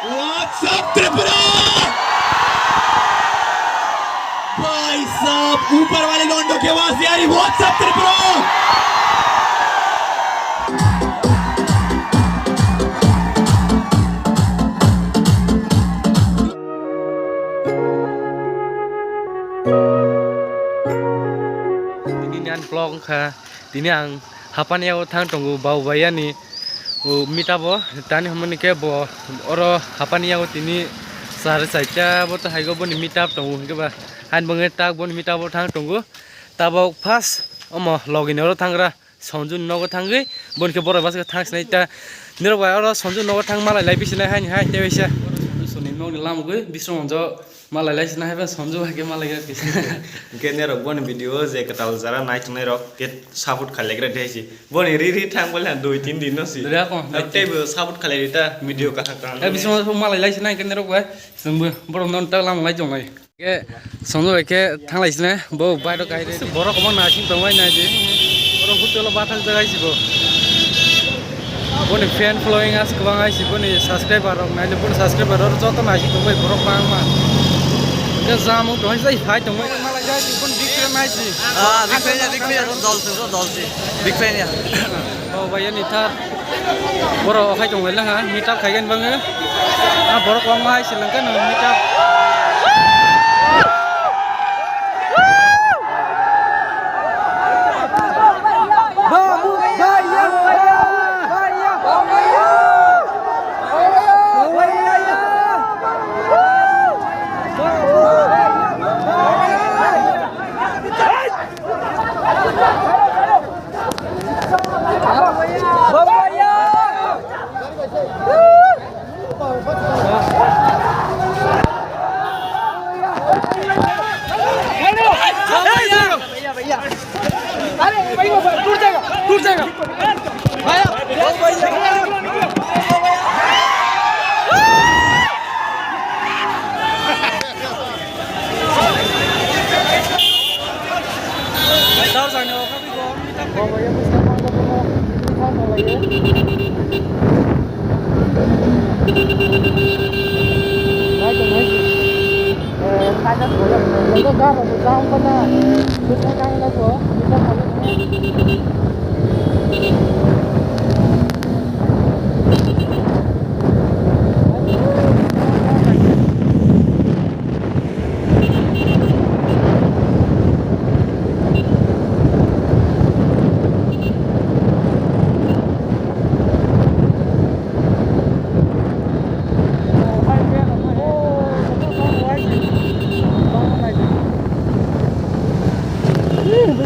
What's up Tripura भाई साहब ऊपर वाले लौंडों की आवाज नहीं आ रही What's up Tripura Ini nian vlog kah, ini ang hapan ya thang tunggu bau bayani, mita bo, tani hamani ke bo, oro hapan ya ini sar saja bo tuh hago bo ni mita tunggu ke ba, han banget tak bo ni mita bo thang tunggu, tabau pas, login oro thangra, sonjun nogo thangge, bon ke boro bas ke thang senai ta, nero ba oro sonjun nogo thang malai lai bisina hai tewesa, sonin nogo lam gue, bisong jo malai lai sina hai ba sonjo ke malai ke bisina. Kene rok bon video je katal zara night nai rok ket sabut khale gre desi bon ri thang bolan 2-3 din no si Dura ko atte sabut khale rita video ka ka bisong malai lai sina kene rok ba sembu boro non ta lam lai jong lai ke sonjo ke thang lai sina bo bai do kai de boro ko na sing tong wai na je boro hotel ba thang jagai si bo boni fan following as kwang ai si boni subscriber rok na le boni subscriber rok joto na si tong wai boro bang ma ke jamu doi sai phai tong wai malai jai si boni big fan nai si big fan dolce big fan ya oh bai ni thar boro khai tong wai la ha meet up khai gan bang a boro ko mai si lang kan meet up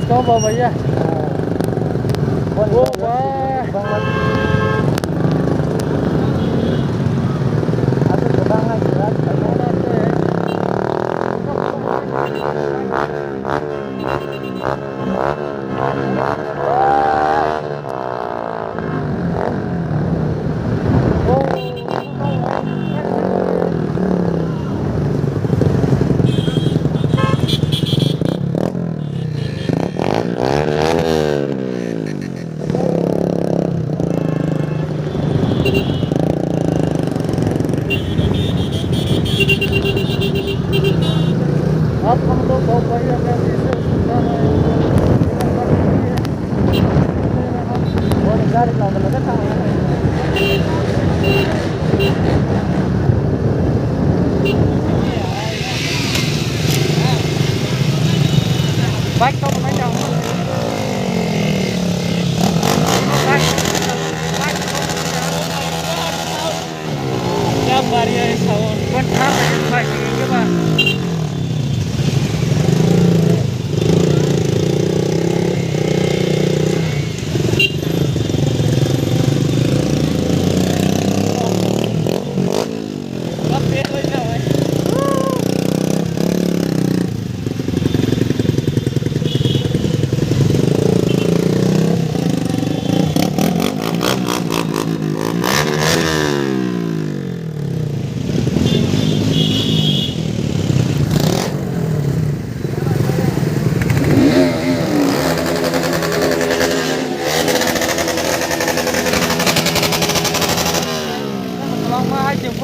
Có vào vậy à? Vô quá. अब हम लोग बहुत बढ़िया गाड़ी लगा था bike तो नहीं जाऊँ क्या बारी है सावन कौन था बाइक के बाद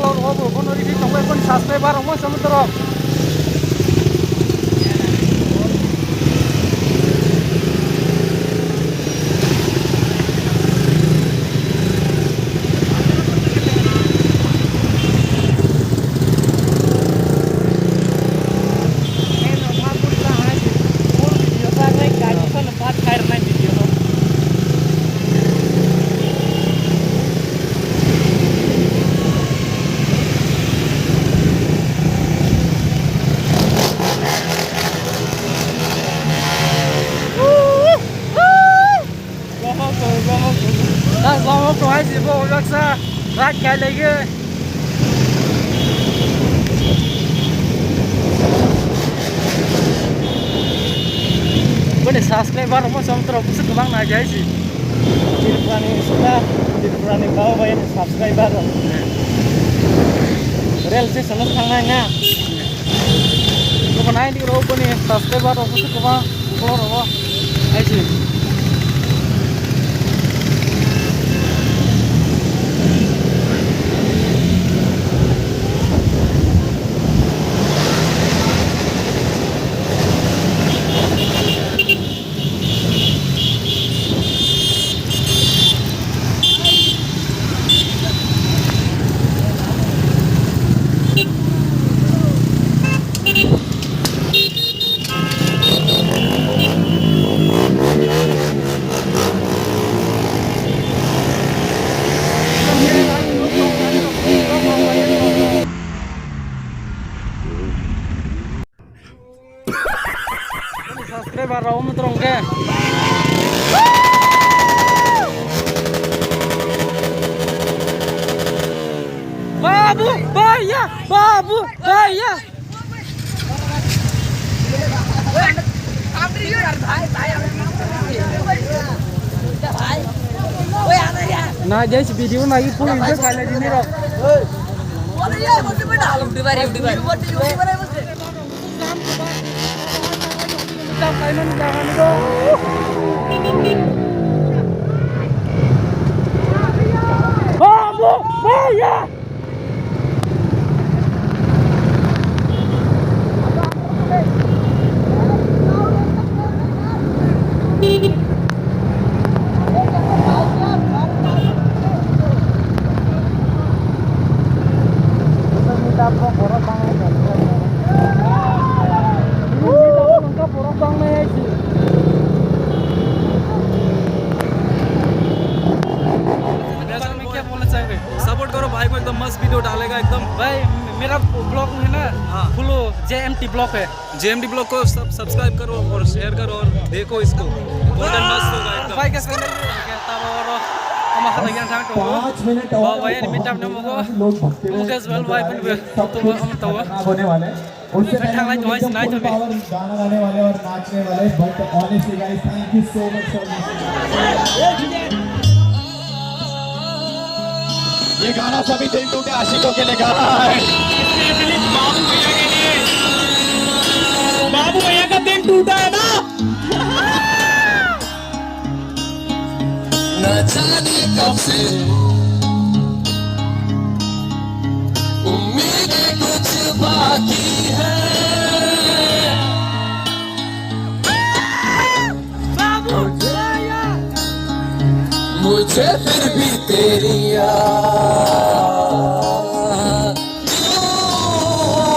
upload over pun review tongwe pun subscriber mo samudro Lama ko hai si bo raksa rak kya lege Bone subscriber mo samudro pusuk kebang na jai si Dirprani bawa bayan subscriber Real sih seneng tangannya Kau naik di robo nih subscriber pusuk kebang keluar robo Hai si subscriber raw mo terong ke Babu Baya Nah guys video lagi full video kali ini rock Kainan jangan dong. Babu Baya support करो भाई को एकदम मस्त video डालेगा एकदम भाई मेरा blog है ना फुल JMT ब्लॉग है JMD ब्लॉग को सब सब्सक्राइब करो और शेयर करो और देखो इसको कंटेंट मस्त होगा एकदम भाई कैसे बाबा भाई मिटा ने मगो मुकेश वेल भाई पण हम तो होने वाले उससे ठंडा लाइट वॉइस नाइट में गाना गाने वाले और नाचने वाले but honestly guys thank you so much for ये गाना सभी दिल टूटे आशिकों के लिए गाना है बाबू भैया का दिल टूटा है ना न जाने कब से उम्मीदें कुछ बाकी है बाबू भैया मुझे फिर भी तेरी याद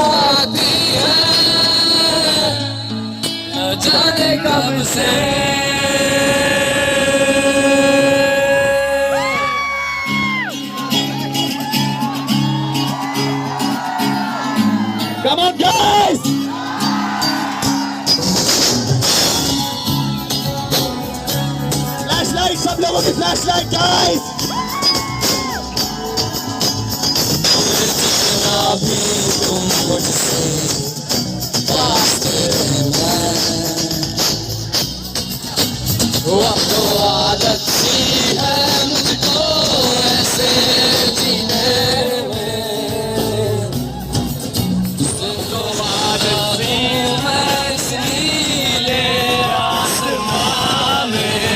आती है न जाने कब से Come on guys! Flashlight, सब लोगों की flashlight guys! भी तुम मुझसे वास्ते हैं वो अब तो आदत सी है मुझको ऐसे जीने में तो आदत सी है इसलिए आसमां में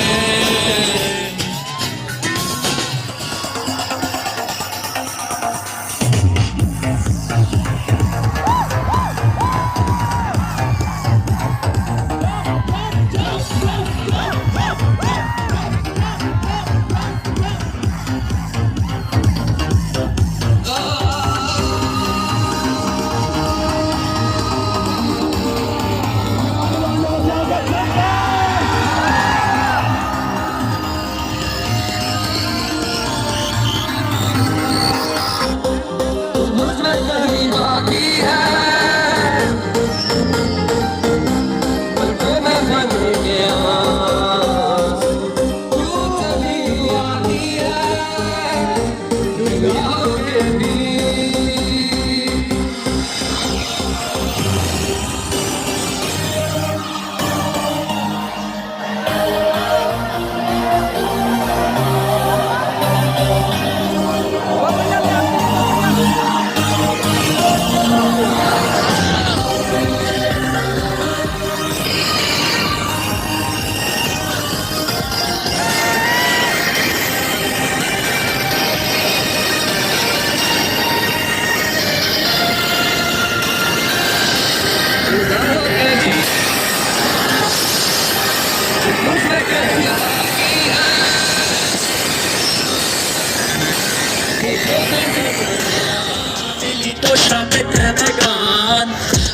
को श्रापित है भगवान।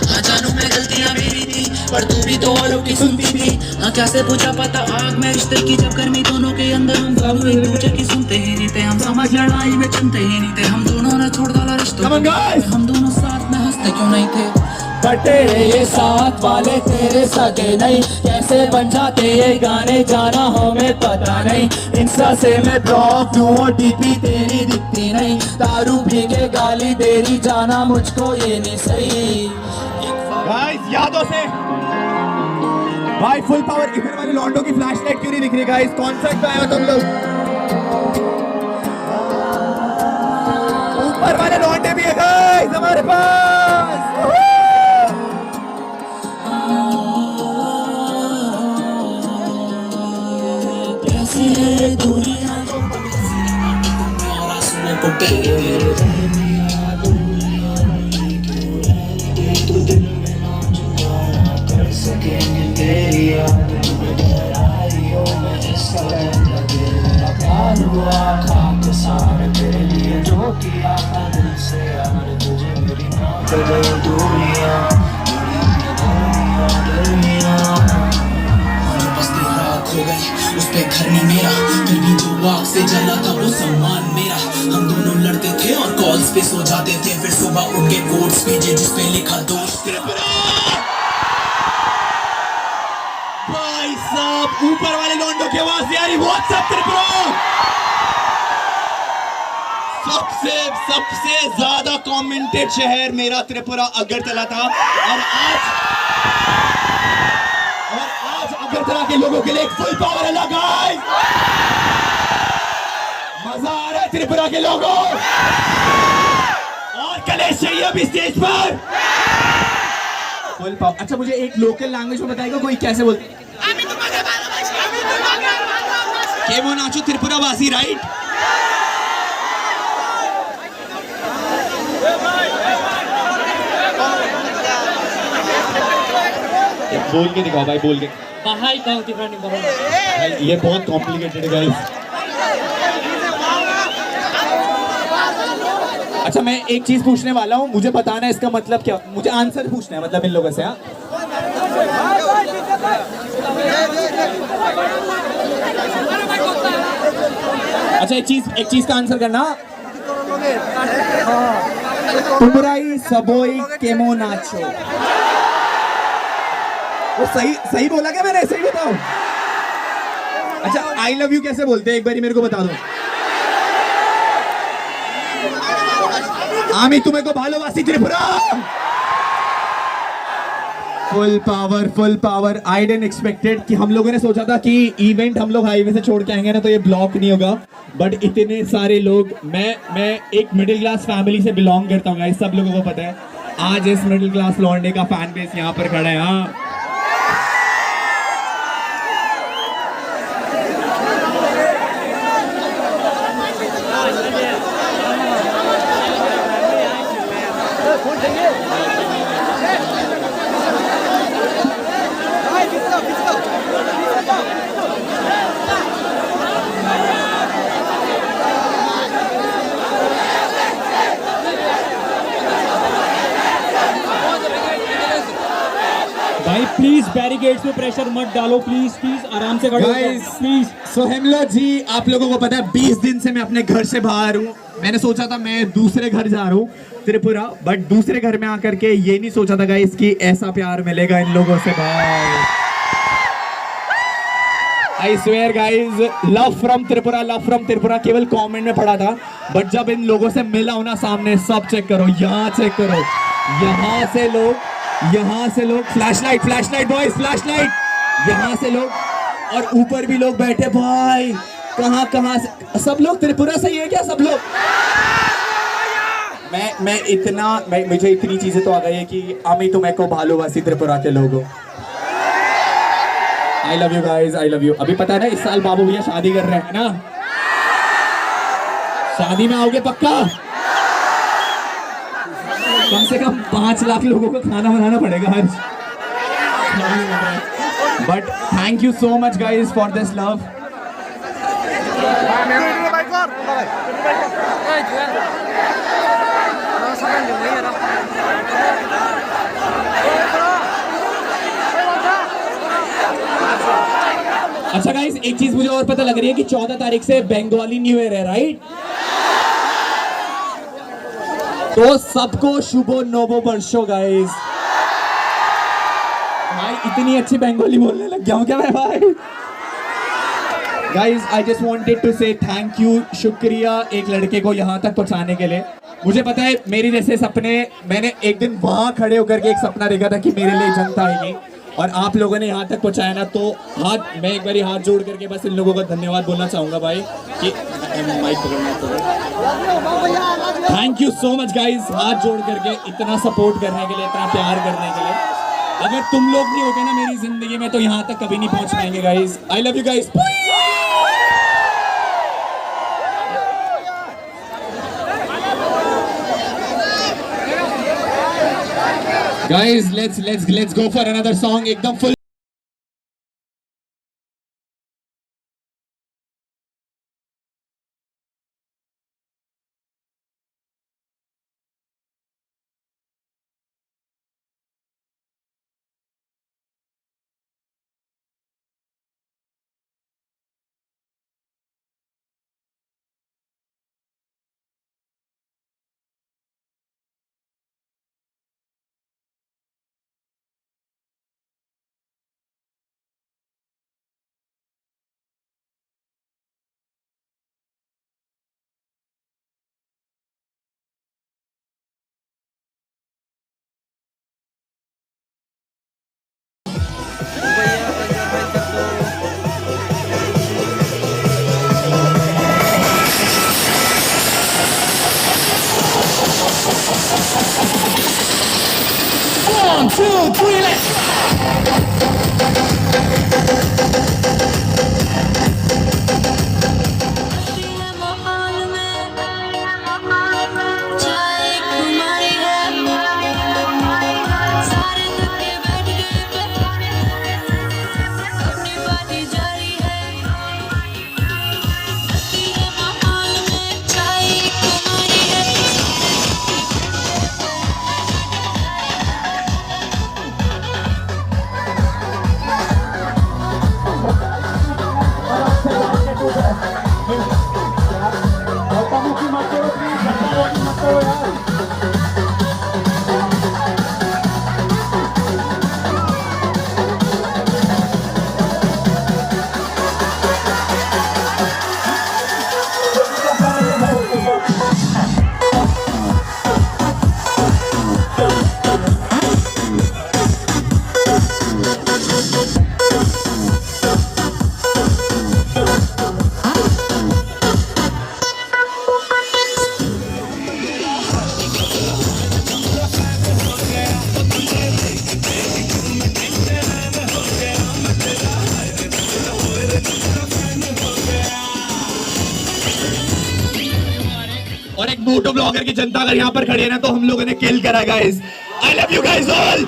हाँ जानू मैं गलतियां मेरी थी, पर तू भी तो औरों की सुनती थी। हाँ कैसे पूछा पता आग में रिश्ते की जब गर्मी दोनों के अंदर, हम दोनों एक दूसरे की सुनते ही नहीं थे, हम समझ लड़ाई में चलते ही नहीं थे, हम दोनों ने छोड़ डाला रिश्तों को, हम दोनों साथ में हंसते क्यों नहीं थे। बटे ये साथ वाले तेरे सगे नहीं, कैसे बन जाते ये गाने जाना हमें पता नहीं। इंस्टा से मैं ब्लॉक दूं और डीपी तेरी दिखती नहीं, दारू पी के गाली दे रही जाना मुझको ये नहीं सही। गाइस यादों से भाई फुल पावर। इधर वाले लॉन्डो की फ्लैशलाइट क्यों नहीं दिख रही गाइस? कॉन्सर्ट पे आए हो तुम लोग? ऊपर वाले लॉन्डे भी है गाइस हमारे पास। उस पे घर नहीं मेरा, फिर भी जो आग से जला था वो सम्मान मेरा। हम दोनों लड़ते थे और कॉल्स पे सो जाते थे, फिर सुबह उठ के कोट्स भेजे जिसपे लिखा दोस्त। भाई साहब ऊपर वाले लॉन्डो की आवाज यारी व्हाट्सएप त्रिपुरा। सबसे ज्यादा कमेंटेड शहर मेरा त्रिपुरा अगरतला था, और आज अगरतला के लोगों के लिए एक फुल पावर अलग है। मजा आ रहा है त्रिपुरा के लोगों, और कलेश चाहिए अभी स्टेज पर फुल पावर। अच्छा मुझे एक लोकल लैंग्वेज में बताएगा कोई कैसे बोलते हैं? केमो नाचो त्रिपुरा वासी राइट? बोल के दिखाओ भाई, बोल के। भाई ये बहुत कॉम्प्लिकेटेड है गाइस। अच्छा मैं एक चीज पूछने वाला हूँ, मुझे बताना है इसका मतलब क्या, मुझे आंसर पूछना है मतलब इन लोगों से। हाँ अच्छा एक चीज का आंसर करना। तुमराई सबोई केमो नाचो। वो सही बोला क्या मैंने? सही बताओ। अच्छा आई लव यू कैसे बोलते हैं एक बारी मेरे को बता दो। आमी तुम्हें को भालोबासी Tripura. Full power. I didn't expected कि हम लोगों ने सोचा था कि इवेंट हम लोग हाईवे से छोड़ के आएंगे ना तो ये ब्लॉक नहीं होगा, बट इतने सारे लोग। मैं एक मिडिल क्लास फैमिली से बिलोंग करता हूँ गाइस, सब लोगों को पता है। आज इस मिडिल क्लास लौंडे का फैन बेस यहाँ पर खड़ा है। हाँ भाई प्लीज बैरिकेड्स पे प्रेशर मत डालो, प्लीज आराम से खड़ो प्लीज। सो हेमलत जी आप लोगों को पता है 20 दिन से मैं अपने घर से बाहर हूँ। मैंने सोचा था मैं दूसरे घर जा रहा हूँ त्रिपुरा, बट दूसरे घर में आकर के ये नहीं सोचा था गाइस कि ऐसा प्यार मिलेगा इन लोगों से। भाई I swear guys, love from Tripura केवल कमेंट में पढ़ा था, बट जब इन लोगों से मिला हूं ना सामने, सब चेक करो, यहाँ चेक करो, यहाँ से लोग फ्लैशलाइट बॉयज, फ्लैशलाइट, यहाँ से लोग, और ऊपर भी लोग बैठे भाई। कहाँ से सब लोग त्रिपुरा से ही है क्या सब लोग? मुझे इतनी चीजें तो आ गई है कि आमी तुम्हें को भालोबासी त्रिपुरा के लोगों। आई love you guys, I love you. अभी पता है ना इस साल बाबू भैया शादी कर रहे हैं ना, शादी में आओगे पक्का? कम से कम 5 लाख लोगों को खाना बनाना पड़ेगा आज। But thank you so much guys for this love. अच्छा गाइस, एक चीज मुझे और पता लग रही है कि 14 तारीख से बंगाली न्यू ईयर है, राइट? तो सबको शुभो नवो वर्षो गाइस। भाई इतनी अच्छी बंगाली बोलने लग गया हूं क्या मैं भाई? Guys I just wanted to say thank you, शुक्रिया एक लड़के को यहाँ तक पहुँचाने के लिए। मुझे पता है मेरी जैसे सपने, मैंने एक दिन वहां खड़े होकर के एक सपना देखा था कि मेरे लिए जनता आएगी, और आप लोगों ने यहाँ तक पहुँचाया ना, तो मैं एक बार हाथ जोड़ करके बस इन लोगों का धन्यवाद बोलना चाहूँगा भाई कि माइक पकड़ना। Thank you so much guys, हाथ जोड़ करके इतना सपोर्ट करने के लिए, इतना प्यार करने के लिए। अगर तुम लोग नहीं होते ना मेरी जिंदगी में तो यहाँ तक कभी नहीं पहुँच पाएंगे guys. I love you guys. Guys, let's go for another song. एकदम full. One, two, three, let's. और एक मोटो ब्लॉगर की जनता अगर यहाँ पर खड़ी है ना तो हम लोगों ने किल करा guys. I love you guys all.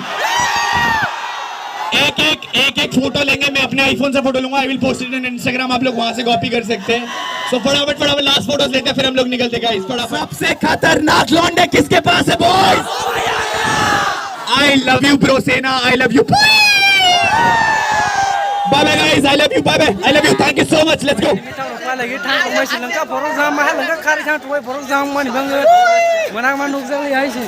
एक फोटो लेंगे, मैं अपने आईफोन से फोटो लूंगा, I will post it in Instagram, आप लोग वहां से कॉपी कर सकते हैं। सो फटाफट लास्ट फोटोज लेते हैं, फिर हम लोग निकलते गाइस। सबसे खतरनाक लौंडे किसके पास है boys? I love you bro सेना, I love you. Bye bye guys, I love you, bye bye, I love you, thank you so much, let's go. lagi thang ko may silang ka porong sa mahal lang ka kari sang tuway porong sa man bang manang manug sa li ay si